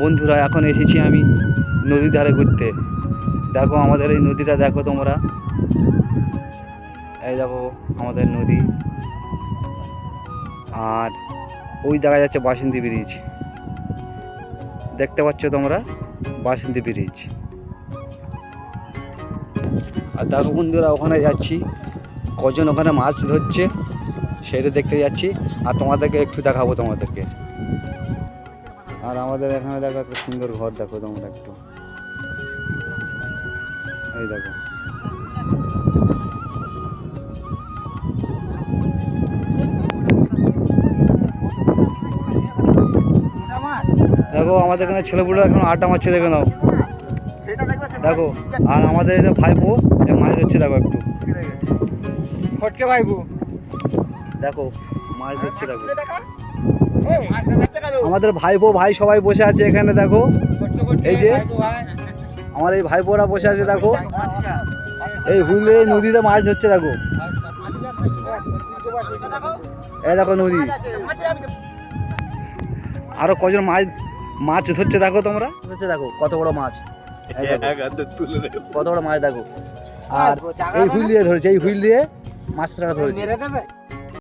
বন্ধুরা, এখন এসেছি আমি নদীর ধারে ঘুরতে। দেখো আমাদের এই নদীটা, দেখো তোমরা, এই দেখো আমাদের নদী। আর ওই দেখা যাচ্ছে বাসন্তী ব্রিজ, দেখতে পাচ্ছ তোমরা বাসন্তী ব্রিজ। আর দেখো বন্ধুরা, ওখানে যাচ্ছি, কজন ওখানে মাছ ধরছে সেটা দেখতে যাচ্ছি, আর তোমাদেরকে একটু দেখাবো তোমাদেরকে। আর আমাদের এখানে দেখো একটা সুন্দর ঘর, দেখো তোমরা একটু, এই দেখো। দেখো আমাদের এখানে ছেলেপুলে এখন আড্ডা মারছে, দেখে নাও, দেখো। আর আমাদের ভাইপো মাছ ধরছে, দেখো একটু ফটকে ভাইপো, দেখো মাছ ধরছে, দেখো। আমাদের ভাইপো ভাই সবাই বসে আছে এখানে, দেখো এই যে আমার এই ভাইপোরা বসে আছে, দেখো এই হুইলে নদীতে মাছ ধরছে, দেখো এই দেখো নদী। আরো কজন মাছ ধরছে, দেখো তোমরা, দেখো কত বড় মাছ, কত বড় মাছ দেখো। আর এই হুইল দিয়ে ধরেছে, এই হুইল দিয়ে মাছটা ধরেছে।